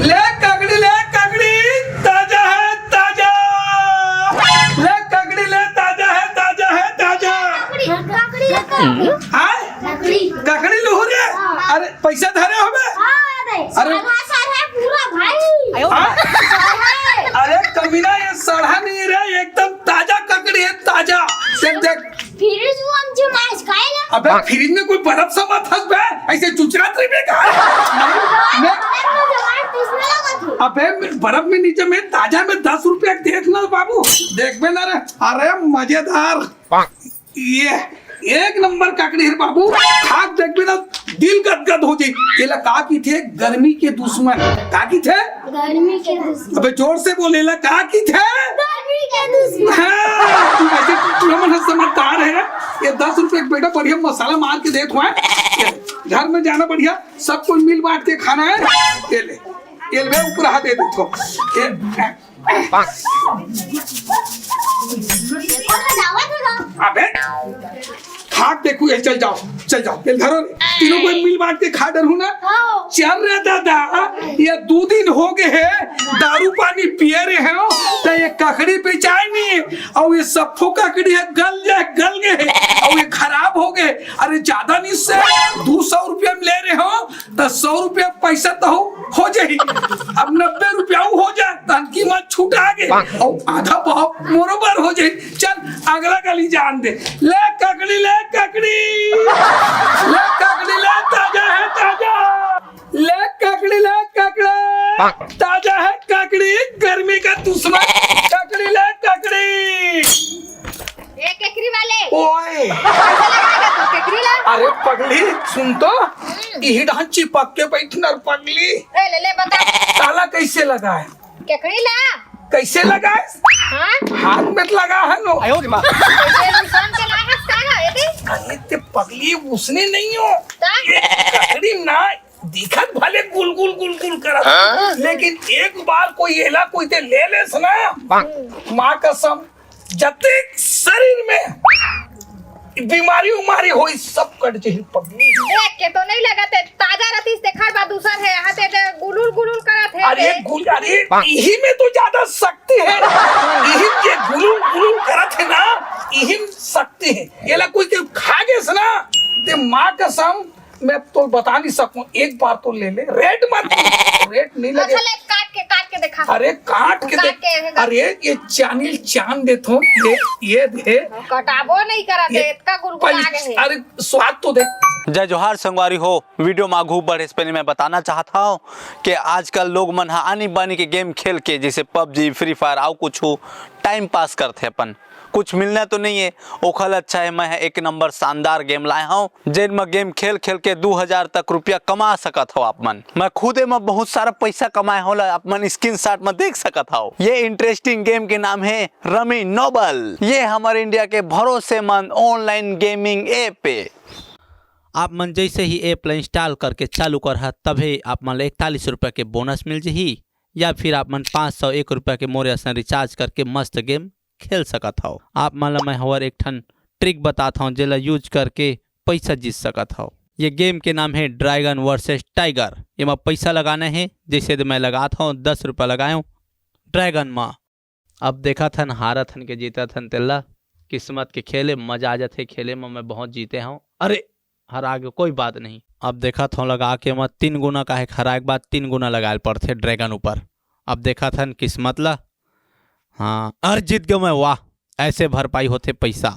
ले ककड़ी ताजा है ताजा। ले ककड़ी ले ताजा है ताजा। हाँ ककड़ी लूह रे। अरे पैसा धरे हो बे। अरे हाँ? अरे कमीना ये सड़ा नहीं रे, एकदम ताजा ककड़ी है ताजा। देख देख अबे फ्रिज में कोई बर्फ सा मत हंस बे, ऐसे चुचरात रही बे। अबे बर्फ में नीचे में ताजा में 10 रुपया देखना बाबू, देख बे ना रे। अरे मजेदार, ये एक नंबर ककड़ी है बाबू। खाक देख बे ना दिल गदगद हो जाए। ये का की थे गर्मी के दुश्मन। का की थे गर्मी के दुश्मन। अबे जोर से बोले ला, का की थे गर्मी के दुश्मन। हाँ, तू ऐसे तुम समझदार है। ये 10 रुपए बेटा बढ़िया मसाला मार के दे हुआ है। घर में जाना बढ़िया, सब कुछ मिल बांट के खाना है। ये ले ऊपर हाथ दे दो। अबे खाक देखू, ये चल जाओ ये घरों तीनों को मिल बांट के खा डर हूँ ना। चल रहा दादा, ये 2 दिन हो गए है दारू पानी पिए रहे हैं तो ये ककड़ी बेचाए नहीं, और ये सफो ककड़ी है गल गए और ये खराब हो गए। अरे ज्यादा नहीं से 200 रुपया ले रहे हो तो 100 रुपया पैसा तो हो जाए। अब 90 रुपया हो जाए तो कीमत छूट आ गए और आधा भाव बरोबर हो जाए। चल अगला गली जान दे। ले ककड़ी ले ताजा है ताजा। ले ककड़ी ताजा है ककड़ी, गर्मी का दुश्मन। ककड़ी ले ककड़ी। ए केकरी वाले ओए तो केकरी ला। अरे पगली सुन तो, यही ढांच चिपक के बैठना पगली। ले बता ताला कैसे लगा है? केकरी ला कैसे लगा है? हाँ हाथ में लगा है नो। ये इंसान के ला है सारा ये दे। अरे ते पगली उसने नहीं हो, ये ककड़ी ना दिखत भले गुल करत, लेकिन एक बार कोई एला कोई ते ले लेस ना, माँ कसम जते शरीर में बीमारी होई सब कट जाही पगली। देख के तो नहीं लगते ताजा रतीस देखा बा दूसर है यहाँ ते गुलुल करत है। अरे यही में तो ज्यादा शक्ति है। यही ये गुलुल करत है ना, यही शक्ति है। ये ला कोई के खा गए ना ते माँ कसम मैं तो बता नहीं सकूं। एक बार तो ले ले, रेट मत रेट नहीं लगे। अच्छा काट के दिखा। अरे काट के देख। अरे ये चानील चांद दे तो ये दे, कटाबो नहीं करा दे इतना गुलगुला गए। अरे स्वाद तो दे। जय जोहार संगवारी हो। वीडियो में आगू बढ़े से पहले मैं बताना चाहता हूँ कि आजकल लोग मन आनी बानी के गेम खेल के जैसे पबजी फ्री फायर आओ कुछ टाइम पास करते अपन, कुछ मिलना तो नहीं है। ओखल अच्छा है मैं एक नंबर शानदार गेम लाया हूँ जिन में गेम खेल के 2000 तक रुपया कमा सकत हो आप मन। मैं खुदे में बहुत सारा पैसा कमाए हो, आप मन स्क्रीनशॉट में देख सकत हो। ये इंटरेस्टिंग गेम के नाम है रमी नोबल। ये हमारे इंडिया के भरोसेमंद ऑनलाइन गेमिंग ऐप है। आप मन जैसे ही ऐप इंस्टॉल करके चालू कर तभी आप मन 41 रुपये के बोनस मिल जाही, या फिर आप मन 501 रुपये के मोरे रिचार्ज करके मस्त गेम खेल सकत हो। आप मन मैं हवर एक ठन ट्रिक बताता हूँ जेला यूज करके पैसा जीत सकत हो। ये गेम के नाम है ड्रैगन वर्सेस टाइगर। ये में पैसा लगाना है, जैसे मैं लगाता हूँ 10 रुपये लगाए ड्रैगन में। अब देखा थन हारा थन के जीता थन तेला किस्मत के खेले मजा आ जाते खेले में। मैं बहुत जीते हूँ, अरे हरा गए कोई बात नहीं। अब देखा था लगा के मैं 3 गुना का है हरा के बाद 3 गुना लगाए पड़ते ड्रैगन ऊपर। अब देखा था किस्मत ला, हाँ अरे जीत गया मैं। वाह ऐसे भरपाई होते पैसा।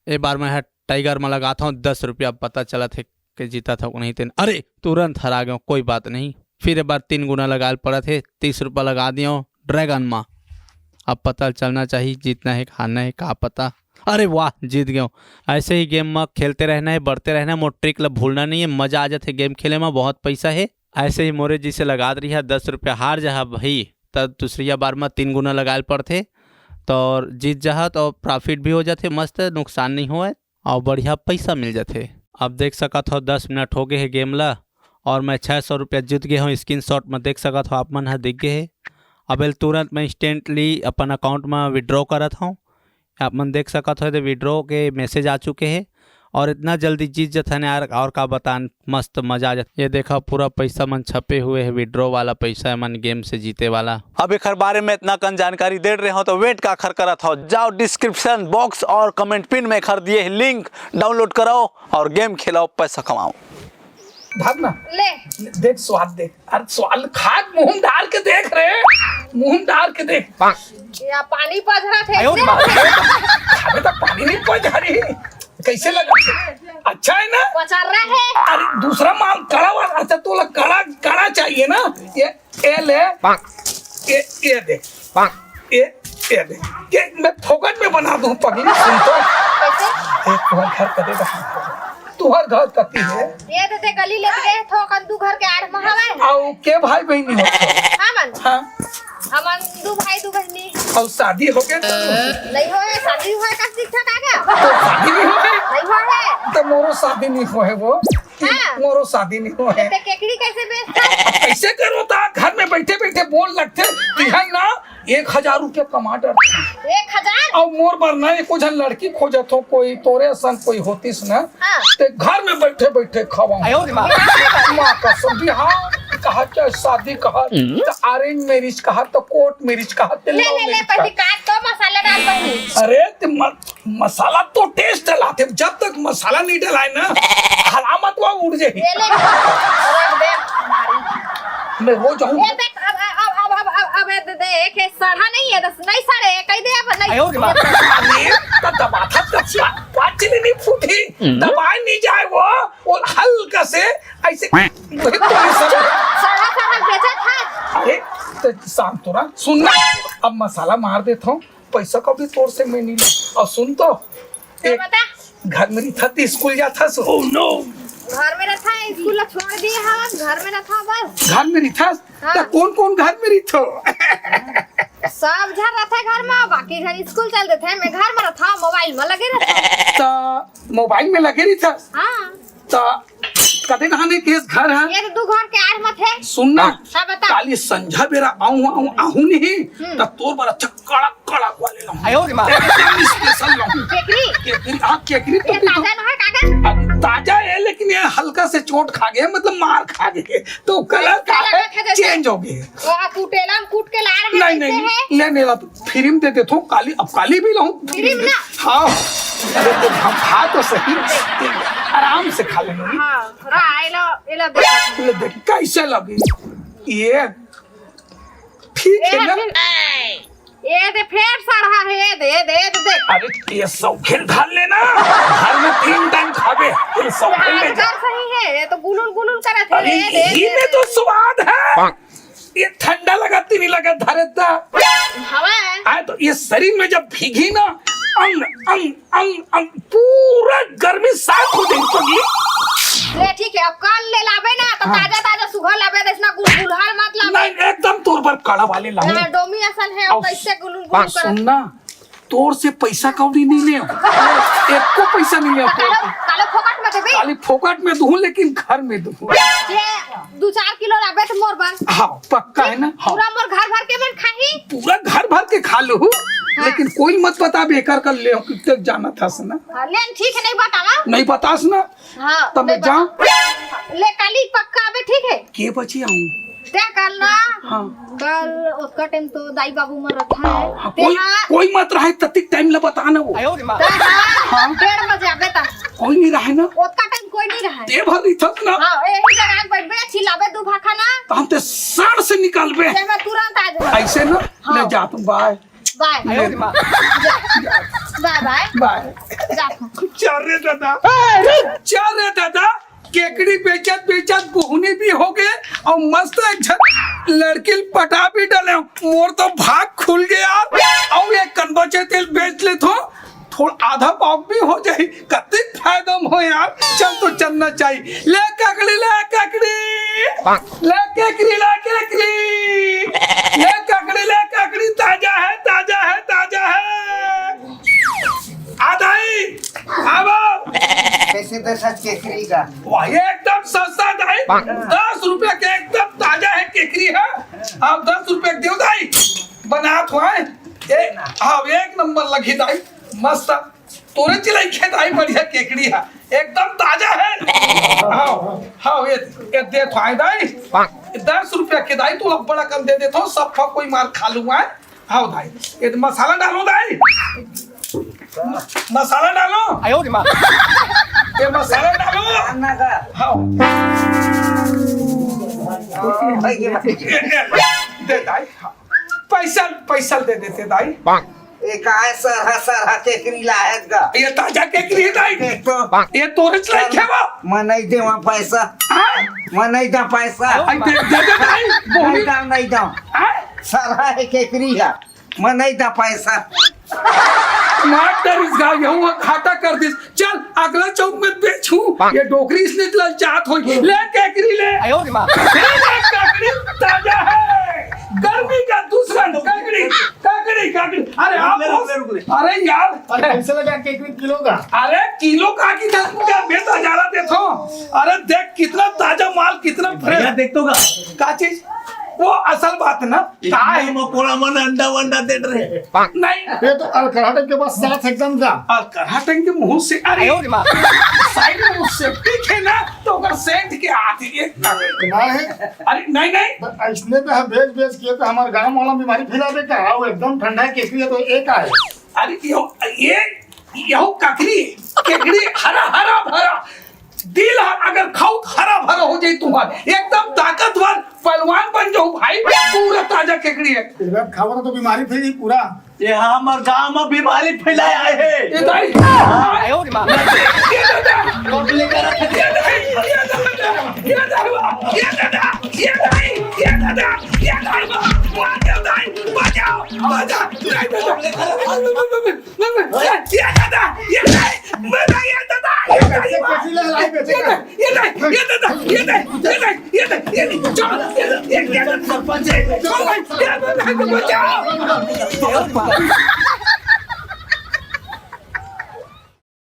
एक बार मैं टाइगर में लगाता हूँ 10 रुपया, पता चला थे कि जीता था नहीं थे, अरे तुरंत हरा गया कोई बात नहीं। फिर एक बार 3 गुना लगाए पड़ा थे, 30 रुपया लगा दिया ड्रैगन में। अब पता चलना चाहिए जीतना है हारना है का पता। अरे वाह जीत गया। ऐसे ही गेम में खेलते रहना है, बढ़ते रहना है। मोर ट्रिक ला भूलना नहीं है, मजा आ जाते गेम खेले में, बहुत पैसा है। ऐसे ही मोरे जी से लगा रही है 10 रुपया, हार जा भाई तब दूसरी बार में 3 गुना लगाए पड़ते तो जीत जात और प्रॉफिट भी हो जाते, मस्त नुकसान नहीं हुआ और बढ़िया पैसा मिल जाते। अब देख सकत हो 10 मिनट हो गए है गेम ला और मैं 600 रुपया जीत गए हूँ। स्क्रीनशॉट में देख सकत हो आप मन दिख गए है। अब तुरंत मैं इंस्टेंटली अपन अकाउंट में विड्रॉ करत हूँ। आप मन देख सकत हो तो विड्रॉ के मैसेज आ चुके हैं और इतना जल्दी जीत जाता है यार, और का बतान, मस्त मजा आ जाता। ये देखा पूरा पैसा मन छपे हुए है, विड्रॉ वाला पैसा है मन गेम से जीते वाला। अब एक बारे में इतना कन जानकारी दे रहे हो तो वेट का खर करत हो, जाओ डिस्क्रिप्शन बॉक्स और कमेंट पिन में खर दिए लिंक डाउनलोड कराओ और गेम खेलाओ, पैसा कमाओ। भागना ले देख स्वाद देख, अरे स्वाद खा, मुंह डाल के देख रहे, मुंह डाल के देख। या पानी पड़ रहा थे खाने तक पानी नहीं पहुंच रही, कैसे लगा? अच्छा है ना? पचर रहा है। अरे दूसरा माल कड़ा वाला, अच्छा तो कड़ा कड़ा चाहिए ना? ये ले, ये दे, ये दे, ये मैं फोकट में बना दूं पगली। सुन तो, एक घर करेगा, तू हर घर करती है। ये देते गली लेके गए थो कंदू घर के आड़ महावा आओ के भाई बहनी हो? हां मन, हां हमन दू भाई दू बहनी। और शादी हो गया? नहीं होए, शादी हुआ का शिक्षा का क्या? तो शादी नहीं हो है? नहीं हुआ है तो मोरो शादी नहीं हो है वो। हाँ। मोरो शादी नहीं हो है। ते केकड़ी कैसे बेचता? कैसे करो ता घर में बैठे बैठे बोल लगते तिहाई ना 1000 रुपया कमा डर 1000 और मोर बरना एको जन लड़की खोजत हो, कोई तोरे सन कोई होतीस ना, हाँ। ते घर में बैठे बैठे खवाऊं। माँ कसम भी, हाँ कहा क्या शादी कहा तो अरेंज मैरिज कहा तो कोर्ट मैरिज कहा तो ले लव ले ले मैरिज पहले कहा। काट तो मसाला डाल पहले। अरे मसाला तो टेस्ट लाते, जब तक मसाला नहीं डलाए ना हलामत वो उड़ जाए। ले ले रख दे भारी। मैं वो जाऊँ ये देख अब देख ये सड़ा नहीं है, नहीं सड़े कह दे अब नहीं। तो दबा था पाचली नहीं फूटी, दबाए नहीं जाए वो हल्का से ऐसे सड़ा सड़ा बेचा था। अरे तो शांत हो रहा, सुनना अब मसाला मार देता हूँ, पैसा का भी तोड़ से मैं नहीं ली। और सुन तो एक बता घर में था तो स्कूल जाता सो। ओह नो, घर में रखा है, स्कूल छोड़ दिए हम, घर में रखा बस। घर में था हाँ। तो कौन कौन घर में थो? सब घर रहता घर में, बाकी घर स्कूल चल देते हैं। मैं घर में रहता, मोबाइल में लगे रहता। तो मोबाइल में लगे रही था हाँ तो कदे नहाने केस घर है? ये तो दू घर के आड़ मत है। सुनना हाँ बता। काली संझा बेरा आहू नहीं तो तोर बड़ा कड़क कड़क वाले लाऊं। एकदम स्पेशल लाऊं। केकरी तो ये ताजा न है काका? ताजा है लेकिन ये हल्का से चोट खा गए, मतलब मार खा गए तो कलर का है चेंज हो गए। वो कुटेला में कूट के ला रहे हैं। नहीं नहीं लेने ला फिल्म दे देता हूँ काली, अब काली भी लाऊं। फिल्म ना? हाँ अरे तो हम खा तो सही, आराम से खा लेंगे। हाँ थोड़ा आइलो देखो। देख कैसे लगी ये, ठीक है ना? ये दे फिर सड़ा है, दे अरे ये सौखेल ढाल लेना, घर में 3 टाइम खाबे फिर सौखेल ले जा। सही है, ये तो गुलुल करे थे। अरे घी में तो स्वाद है, ये ठंडा लगा नहीं लगा धरता हवा आए तो ये शरीर में जब भीगी ना अंग अंग अंग अंग पूरा गर्मी साफ हो जाएगी। ले ठीक है, अब कल ले लावे ना तो ताजा ताजा सुबह लावे, इसना गुलगुलहर मत लावे। नहीं एकदम तोर पर कड़ा वाले लाऊं। यहाँ डोमी असन है, और कैसे गुलुल करे। सुनना तोर से पैसा कौड़ी नहीं ले, एक को पैसा नहीं ले। कालो फोकट में देबे, खाली फोकट में दूं लेकिन घर में दूं। ये 2-4 किलो लावे तो मोर बस। हाँ पक्का है ना? हाँ पूरा मोर घर भर के मन खाही, पूरा घर भर के खा लो। लेकिन कोई मत बता बेकार कर ले कितने जाना था ना। लेन ठीक है, नहीं बतावा नहीं बतास ना हाँ तब मैं जाऊं। ले काली पक्का आवे ठीक है। के बचे आऊं? ते कल ना हाँ कल उसका टाइम तो दाई बाबू मर रखा है। हाँ, कोई मत रहे ततिक टाइम ला बताना वो। हाँ 1:30 बजे आवे ता कोई नहीं रहे ना, उसका टाइम कोई नहीं रहा है। ते भरी थक ना। हाँ यही जगह बैठ बैठ छिलावे दू भाखा ना तो हम ते सड़ से निकालबे मैं तुरंत आ जाऊँ। ऐसे ना। हाँ। ले जा तुम, bye bye bye bye bye. जाओ। चल रे दादा केकड़ी बेचत बेचत बुहनी भी हो गए और मस्त एक झट लड़की पटा भी डाले। मोर तो भाग खुल गया और ये कनबचे तेल बेच ले तो थोड़ा आधा पाव भी हो जाए, कत्ते फायदा हो यार। चल तो चलना चाहिए। ले केकड़ी ले केकड़ी ले केकड़ी ले केकड़ी ले केकड़ी ले केकड़ी, ताजा है ताजा है ताजा है। आदाई अब कैसे दर्शक केकरी का वही एकदम सस्ता दाई, 10 रुपया के एकदम ताजा है केकरी है। आप 10 रुपया दे दाई बना तो है। हाँ एक नंबर लगी दाई, मस्त तोरे चिलाई खेत आई बढ़िया केकड़ी है। एकदम ताजा है। हाँ हाँ ये दे थाई दाई 10 रुपया के दाई तो बड़ा कम दे देता हूँ सब कोई मार खा लूंगा। हाँ दाई ये मसाला डालो दाई मसाला डालो ये मसाला डालो। अन्ना का हाँ भाई ये दे दाई हाँ। पैसा दे देते दाई। काय सरहा केकरी लायत का ये ताजा केकरी है दाई एक तो ये तोरच लायक है वो। मैं नहीं देवा पैसा हाँ? मैं नहीं दा पैसा दे दे दाई नहीं दाम नहीं दाम हाँ? सरहा है केकरी का मैं नहीं दा पैसा मार कर इस गाँव यहूँ खाता कर दिस चल अगला चौक में बेचूं ये डोकरी इसने ललचात हो ले केकरी ले काकड़ी ताजा है गर्मी का दूसरा काकड़ी काकड़ी काकड़ी अरे आप अरे यार कैसे लगा केकरी किलो का? अरे किलो का बेटा जा रहा देखो अरे देख कितना ताजा माल कितना फ्रेश देख तो का चीज वो असल बात ना का है मकोड़ा मन अंडा वंडा दे रहे नहीं ये तो कर्नाटक के पास साथ एकदम का और कर्नाटक के मुंह से अरे साइड में उससे ठीक है ना तो अगर सेंट के आते एक ना है अरे नहीं नहीं इसने तो बेच किए तो हमारे गांव वाला बीमारी फैला देता है वो एकदम ठंडा केकरी है तो एक है अरे ये केकड़ी हरा हरा भरा दिल अगर खाओ हरा भरा हो जाए तुम्हारा एकदम ताकतवर पहलवान बन जाओ भाई पूरा ताजा केकड़ी है। इधर खाओ तो बीमारी फैली पूरा ये हमारे गांव में बीमारी फैलाए आए हैं। ये दाई ये दादा सरपंच